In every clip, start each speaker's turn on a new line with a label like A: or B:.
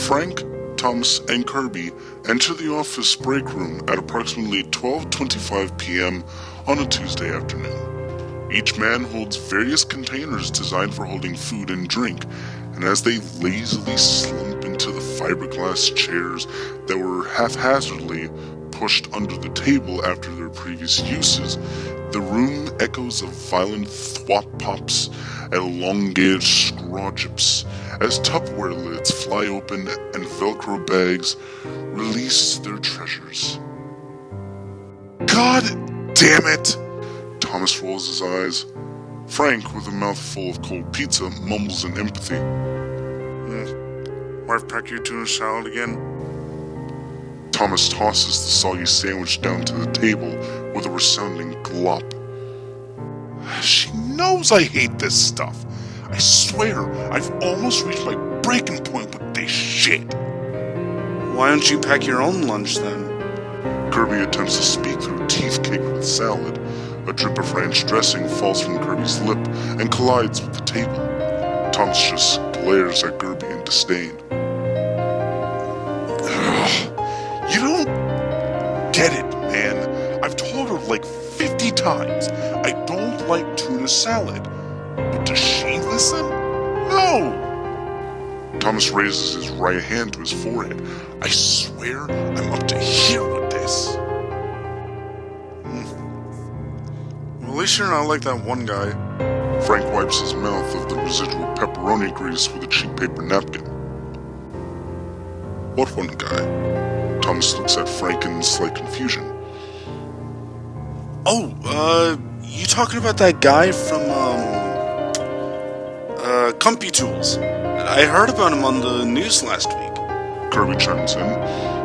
A: Frank, Thomas, and Kirby enter the office break room at approximately 12:25 p.m. on a Tuesday afternoon. Each man holds various containers designed for holding food and drink, and as they lazily slump into the fiberglass chairs that were haphazardly pushed under the table after their previous uses, the room echoes of violent thwop pops and elongated scrotchips as Tupperware lids fly open and Velcro bags release their treasures. God damn it! Thomas rolls his eyes. Frank, with a mouthful of cold pizza, mumbles in empathy. Might pack your tuna salad again? Thomas tosses the soggy sandwich down to the table with a resounding glop. She knows I hate this stuff. I swear, I've almost reached my breaking point with this shit.
B: Why don't you pack your own lunch then?
A: Kirby attempts to speak through teeth caked with salad. A drip of ranch dressing falls from Kirby's lip and collides with the table. Thomas just glares at Kirby in disdain. You don't get it, man. I've told her like 50 times I don't like tuna salad. But does she listen? No! Thomas raises his right hand to his forehead. I swear I'm up to here with this.
B: Well, at least you're not like that one guy.
A: Frank wipes his mouth of the residual pepperoni grease with a cheap paper napkin. What one guy? Thomas looks at Frank in slight confusion.
B: Oh, you talking about that guy from, CompuTools? I heard about him on the news last week.
A: Kirby chimes in.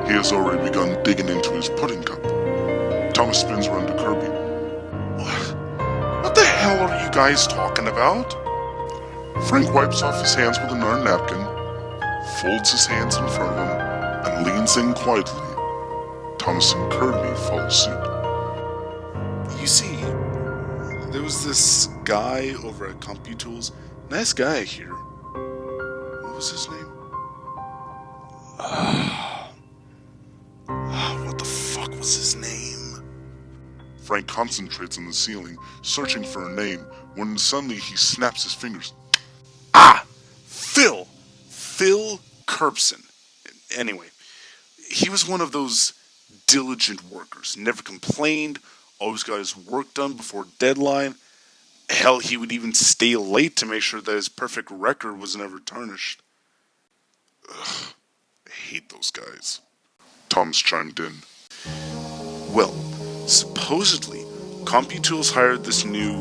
A: He has already begun digging into his pudding cup. Thomas spins around to Kirby. What the hell are you guys talking about? Frank wipes off his hands with another napkin, folds his hands in front of him, and leans in quietly. Thomas and Kirby follow suit.
B: You see, there was this guy over at CompuTools. Nice guy, I hear. What was his name? What the fuck was his name?
A: Frank concentrates on the ceiling, searching for a name, when suddenly he snaps his fingers.
B: Phil! Phil Curbson. Anyway, he was one of those diligent workers. Never complained, always got his work done before deadline. Hell, he would even stay late to make sure that his perfect record was never tarnished.
A: Ugh, I hate those guys. Thomas chimed in.
B: Well, supposedly, CompuTools hired this new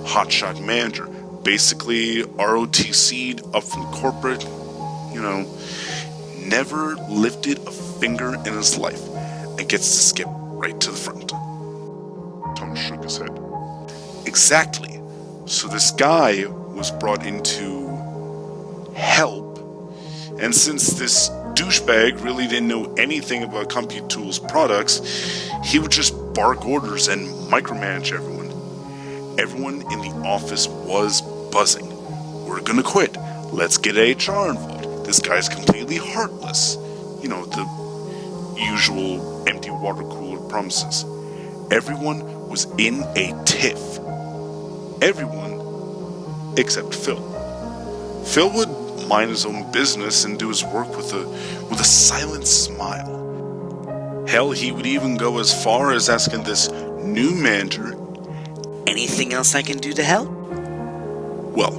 B: hotshot manager. Basically, ROTC'd up from corporate, never lifted a finger in his life, and gets to skip right to the front.
A: Thomas shook his head.
B: Exactly. So this guy was brought in to help, and since this douchebag really didn't know anything about CompuTools products, he would just bark orders and micromanage everyone. Everyone in the office was buzzing. We're gonna quit. Let's get HR involved. This guy's completely heartless. The usual empty water cooler promises. Everyone was in a tiff. Everyone except Phil. Phil would mind his own business and do his work with a silent smile. Hell, he would even go as far as asking this new manager,
C: anything else I can do to help?
B: Well,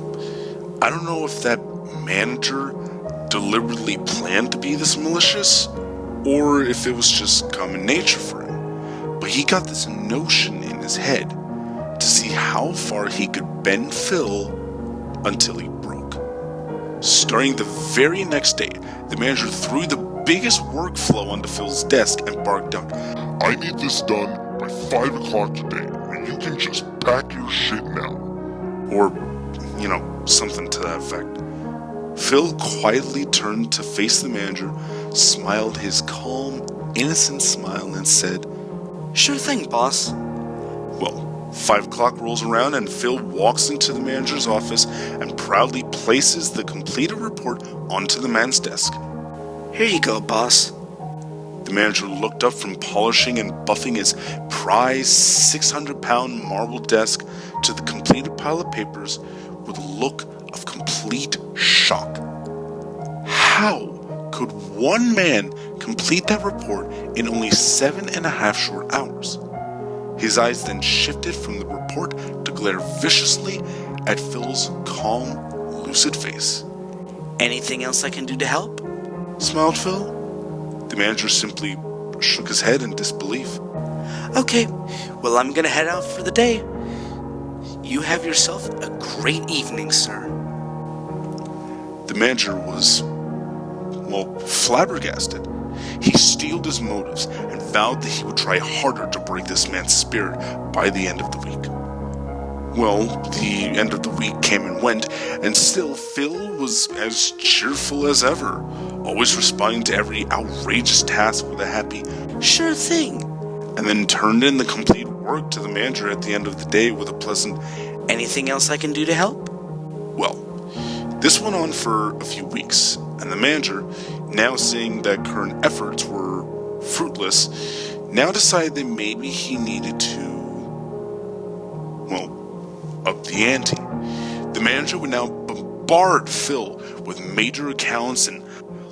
B: I don't know if that manager deliberately planned to be this malicious, or if it was just common nature for him. But he got this notion in his head to see how far he could bend Phil until he broke. Starting the very next day, the manager threw the biggest workflow onto Phil's desk and barked out,
A: I need this done by 5 o'clock today, and you can just pack your shit now.
B: Or, something to that effect. Phil quietly turned to face the manager, smiled his calm, innocent smile, and said,
C: Sure thing, boss.
B: Well, 5 o'clock rolls around and Phil walks into the manager's office and proudly places the completed report onto the man's desk.
C: Here you go, boss.
B: The manager looked up from polishing and buffing his prized 600-pound marble desk to the completed pile of papers with a look of complete shock. How could one man complete that report in only 7.5 short hours? His eyes then shifted from the report to glare viciously at Phil's calm, lucid face.
C: Anything else I can do to help?
B: Smiled Phil. The manager simply shook his head in disbelief.
C: Okay, well, I'm gonna head out for the day. You have yourself a great evening, sir.
B: The manager was, flabbergasted. He steeled his motives and vowed that he would try harder to break this man's spirit by the end of the week. Well, the end of the week came and went, and still Phil was as cheerful as ever, always responding to every outrageous task with a happy,
C: "Sure thing,"
B: and then turned in the complete work to the manager at the end of the day with a pleasant,
C: "Anything else I can do to help?"
B: Well, this went on for a few weeks, and the manager, now seeing that current efforts were fruitless, now decided that maybe he needed to, up the ante. The manager would now bombard Phil with major accounts and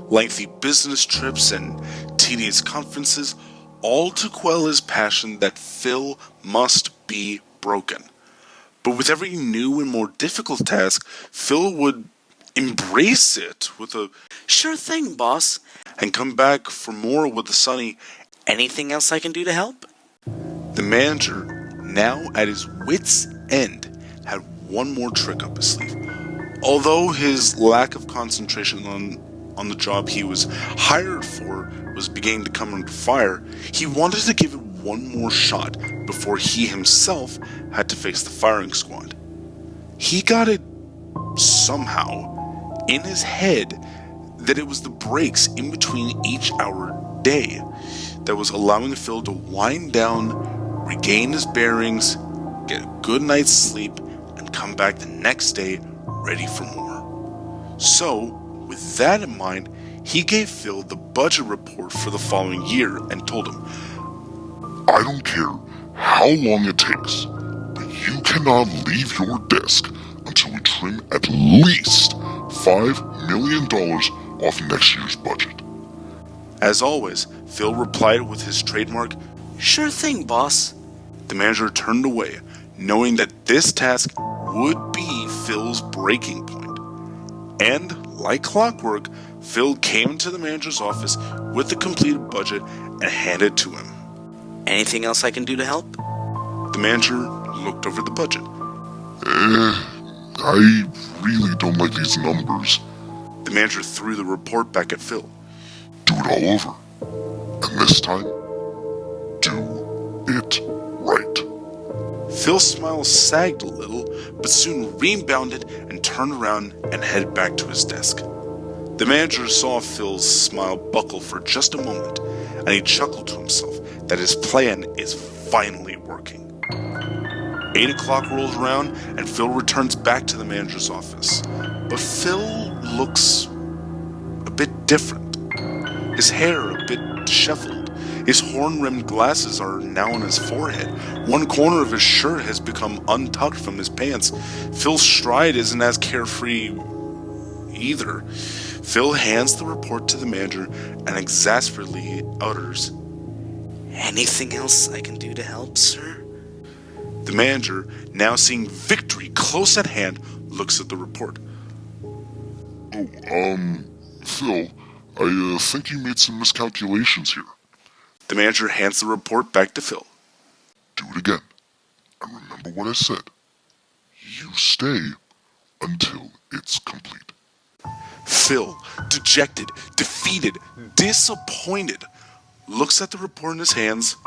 B: lengthy business trips and tedious conferences, all to quell his passion that Phil must be broken. But with every new and more difficult task, Phil would embrace it with a
C: "Sure thing, boss."
B: and come back for more with a sunny,
C: "Anything else I can do to help?"
B: The manager, now at his wits' end, had one more trick up his sleeve. Although his lack of concentration on the job he was hired for was beginning to come under fire, he wanted to give it one more shot before he himself had to face the firing squad. He got it somehow in his head that it was the breaks in between each hour day that was allowing Phil to wind down, regain his bearings, get a good night's sleep, and come back the next day ready for more. So, with that in mind, he gave Phil the budget report for the following year and told him,
A: I don't care how long it takes, but you cannot leave your desk until we trim at least $5 million off next year's budget.
B: As always, Phil replied with his trademark,
C: "Sure thing, boss."
B: The manager turned away, knowing that this task would be Phil's breaking point. And, like clockwork, Phil came to the manager's office with the completed budget and handed it to him.
C: "Anything else I can do to help?"
B: The manager looked over the budget.
A: I really don't like these numbers.
B: The manager threw the report back at Phil.
A: Do it all over. And this time, do it right.
B: Phil's smile sagged a little, but soon rebounded and turned around and headed back to his desk. The manager saw Phil's smile buckle for just a moment, and he chuckled to himself that his plan is finally working. 8 o'clock rolls around, and Phil returns back to the manager's office. But Phil looks a bit different. His hair a bit disheveled. His horn-rimmed glasses are now on his forehead. One corner of his shirt has become untucked from his pants. Phil's stride isn't as carefree either. Phil hands the report to the manager and exasperatedly utters,
C: "Anything else I can do to help, sir?"
B: The manager, now seeing victory close at hand, looks at the report.
A: Phil, I think you made some miscalculations here.
B: The manager hands the report back to Phil.
A: Do it again. And remember what I said. You stay until it's complete.
B: Phil, dejected, defeated, disappointed, looks at the report in his hands,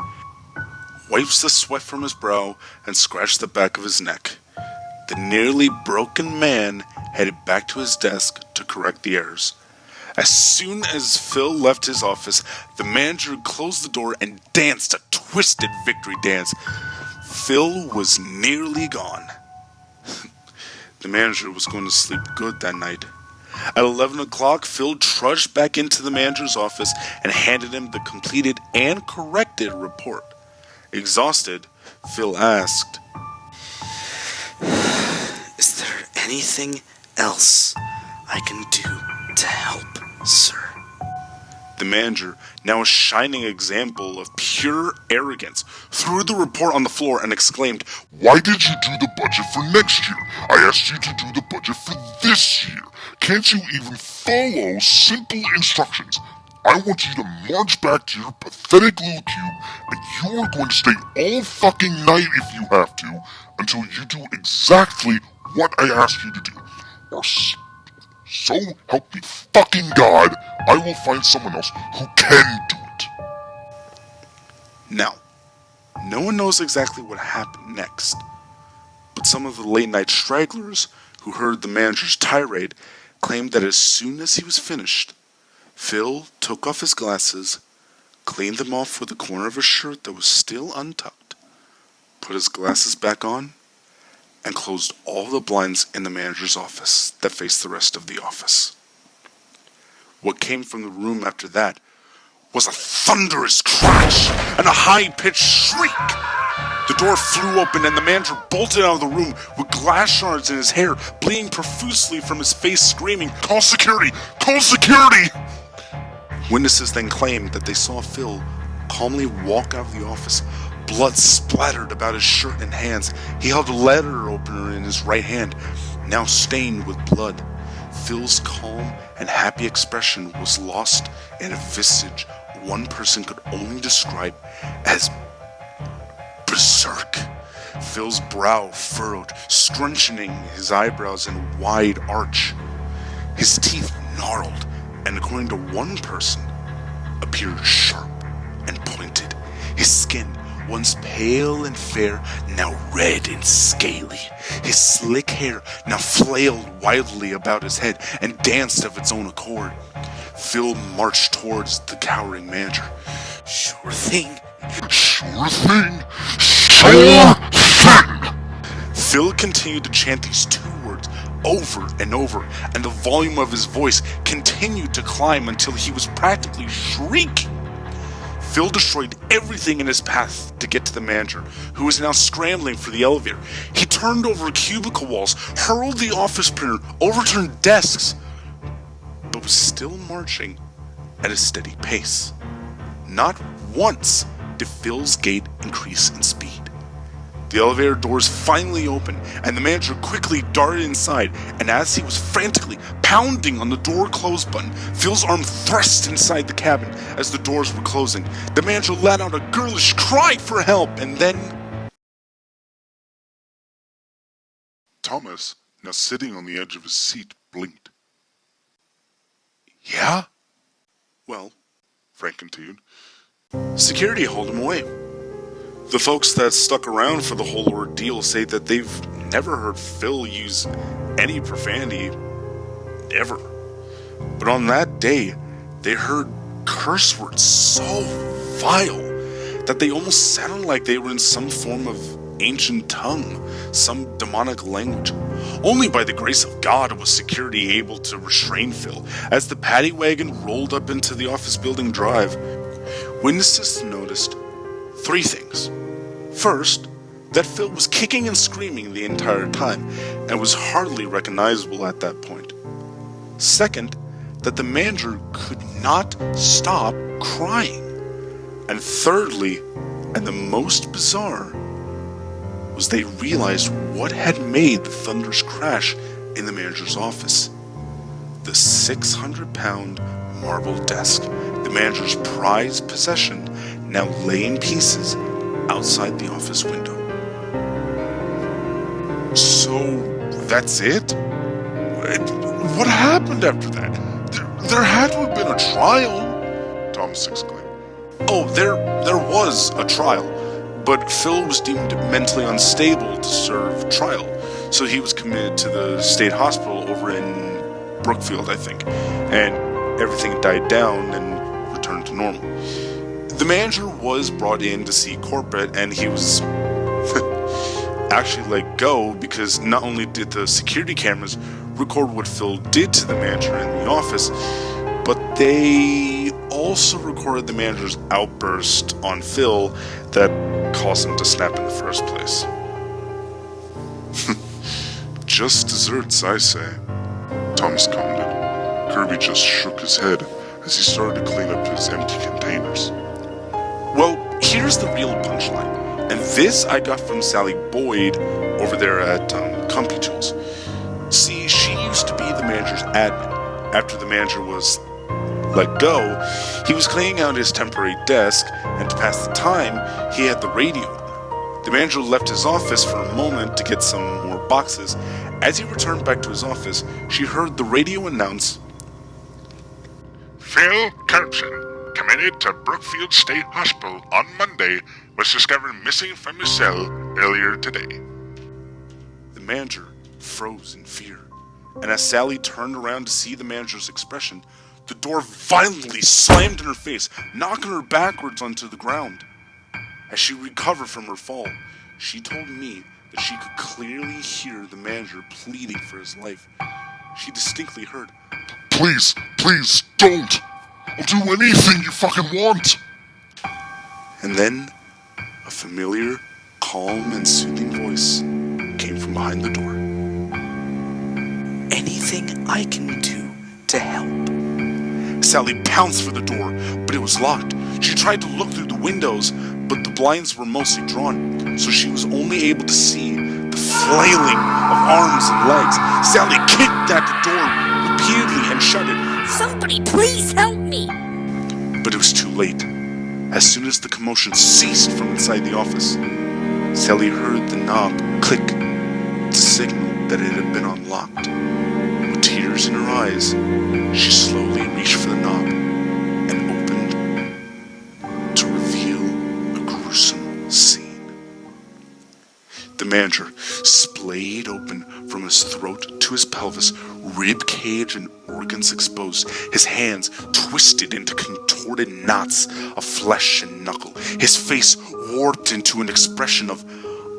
B: wipes the sweat from his brow, and scratches the back of his neck. The nearly broken man headed back to his desk to correct the errors. As soon as Phil left his office, the manager closed the door and danced a twisted victory dance. Phil was nearly gone. The manager was going to sleep good that night. At 11 o'clock, Phil trudged back into the manager's office and handed him the completed and corrected report. Exhausted, Phil asked,
C: "Is there anything else I can do to help, sir?"
B: The manager, now a shining example of pure arrogance, threw the report on the floor and exclaimed,
A: Why did you do the budget for next year? I asked you to do the budget for this year. Can't you even follow simple instructions? I want you to march back to your pathetic little cube, and you are going to stay all fucking night if you have to, until you do exactly what I asked you to do. Or so help me fucking God, I will find someone else who can do it.
B: Now, no one knows exactly what happened next, but some of the late-night stragglers who heard the manager's tirade claimed that as soon as he was finished, Phil took off his glasses, cleaned them off with a corner of his shirt that was still untucked, put his glasses back on, and closed all the blinds in the manager's office that faced the rest of the office. What came from the room after that was a thunderous crash and a high-pitched shriek. The door flew open and the manager bolted out of the room with glass shards in his hair, bleeding profusely from his face, screaming,
A: Call security! Call security!
B: Witnesses then claimed that they saw Phil calmly walk out of the office, blood splattered about his shirt and hands. He held a letter opener in his right hand, now stained with blood. Phil's calm and happy expression was lost in a visage one person could only describe as berserk. Phil's brow furrowed, scrunching his eyebrows in a wide arch. His teeth gnarled, and according to one person, appeared sharp and pointed. His skin, once pale and fair, now red and scaly. His slick hair now flailed wildly about his head and danced of its own accord. Phil marched towards the cowering manager.
C: "Sure thing."
A: Sure thing! Sure thing!
B: Phil continued to chant these two words over and over, and the volume of his voice continued to climb until he was practically shrieking. Phil destroyed everything in his path to get to the manager, who was now scrambling for the elevator. He turned over cubicle walls, hurled the office printer, overturned desks, but was still marching at a steady pace. Not once did Phil's gait increase in speed. The elevator doors finally opened, and the manager quickly darted inside, and as he was frantically pounding on the door close button, Phil's arm thrust inside the cabin as the doors were closing. The manager let out a girlish cry for help, and then...
A: Thomas, now sitting on the edge of his seat, blinked.
B: Yeah? Well,
A: Frank continued.
B: security hauled him away. The folks that stuck around for the whole ordeal say that they've never heard Phil use any profanity, ever. But on that day, they heard curse words so vile that they almost sounded like they were in some form of ancient tongue, some demonic language. Only by the grace of God was security able to restrain Phil as the paddy wagon rolled up into the office building drive. Witnesses noticed three things. First, that Phil was kicking and screaming the entire time and was hardly recognizable at that point. Second, that the manager could not stop crying. And thirdly, and the most bizarre, was they realized what had made the thunderous crash in the manager's office. The 600-pound marble desk, the manager's prized possession, now lay in pieces outside the office window.
A: So, that's it? What happened after that? There had to have been a trial, Thomas exclaimed.
B: Oh, there was a trial, but Phil was deemed mentally unstable to serve trial, so he was committed to the state hospital over in Brookfield, I think, and everything died down and returned to normal. The manager was brought in to see corporate, and he was actually let go because not only did the security cameras record what Phil did to the manager in the office, but they also recorded the manager's outburst on Phil that caused him to snap in the first place.
A: Just desserts, I say, Thomas commented. Kirby just shook his head as he started to clean up his empty containers.
B: Well, here's the real punchline, and this I got from Sally Boyd over there at CompuTools. See, she used to be the manager's admin. After the manager was let go, he was cleaning out his temporary desk, and to pass the time, he had the radio on. The manager left his office for a moment to get some more boxes. As he returned back to his office, she heard the radio announce,
A: Phil Carpson, committed to Brookfield State Hospital on Monday, was discovered missing from his cell earlier today.
B: The manager froze in fear, and as Sally turned around to see the manager's expression, the door violently slammed in her face, knocking her backwards onto the ground. As she recovered from her fall, she told me that she could clearly hear the manager pleading for his life. She distinctly heard,
A: Please, please, don't! I'll do anything you fucking want!
B: and then a familiar, calm, and soothing voice came from behind the door.
C: Anything I can do to help?
B: Sally pounced for the door, but it was locked. She tried to look through the windows, but the blinds were mostly drawn, so she was only able to see the flailing of arms and legs. Sally kicked at the door repeatedly and shouted,
D: Somebody please help me!
B: but it was too late. As soon as the commotion ceased from inside the office, Sally heard the knob click to signal that it had been unlocked. With tears in her eyes, she slowly reached for the knob and opened to reveal a gruesome scene. The manager splayed open from his throat to his pelvis, rib cage and organs exposed, his hands twisted into contorted knots of flesh and knuckle, his face warped into an expression of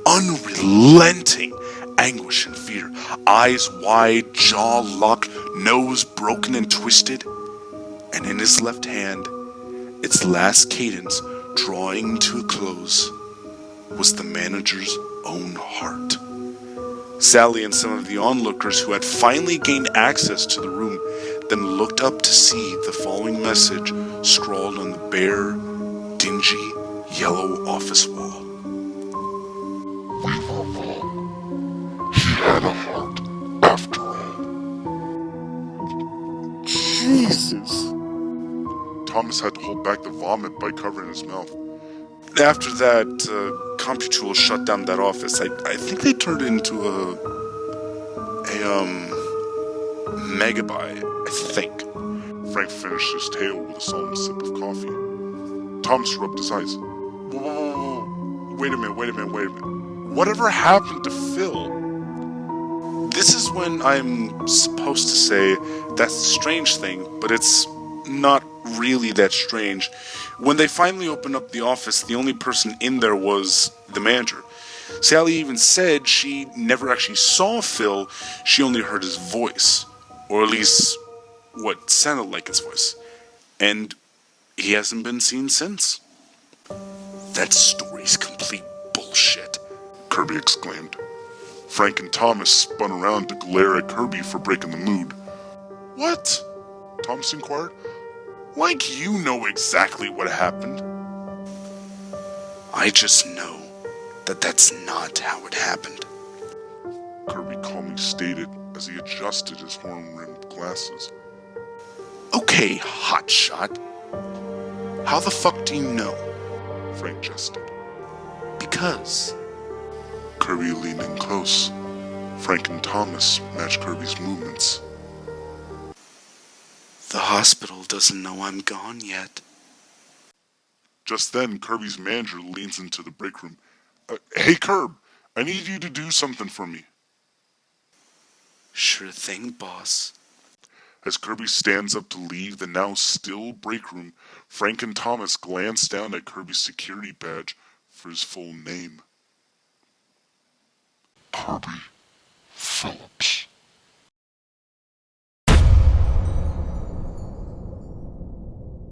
B: unrelenting anguish and fear, eyes wide, jaw locked, nose broken and twisted, and in his left hand, its last cadence drawing to a close, was the manager's own heart. Sally and some of the onlookers who had finally gained access to the room then looked up to see the following message scrawled on the bare, dingy, yellow office wall.
A: We were wrong. He had a heart, after all. Jesus! Thomas had to hold back the vomit by covering his mouth.
B: After that, CompuTools shut down that office. I think they turned it into a megabyte, I think.
A: Frank finished his tale with a solemn sip of coffee. Thomas rubbed his eyes. Whoa. Wait a minute. Whatever happened to Phil?
B: This is when I'm supposed to say that's the strange thing, but it's not really that strange. When they finally opened up the office, the only person in there was the manager. Sally even said she never actually saw Phil, she only heard his voice. Or at least what sounded like his voice. And he hasn't been seen since. That story's complete bullshit,
A: Kirby exclaimed. Frank and Thomas spun around to glare at Kirby for breaking the mood. What? Thomas inquired. Like you know exactly what happened.
B: I just know that that's not how it happened.
A: Kirby calmly stated as he adjusted his horn-rimmed glasses.
B: Okay, hotshot. How the fuck do you know?
A: Frank jested.
B: Because
A: Kirby leaned in close. Frank and Thomas matched Kirby's movements.
C: The hospital doesn't know I'm gone yet.
A: Just then, Kirby's manager leans into the break room. Hey, Kirb, I need you to do something for me.
C: Sure thing, boss.
A: As Kirby stands up to leave the now still break room, Frank and Thomas glance down at Kirby's security badge for his full name. Kirby Phillips.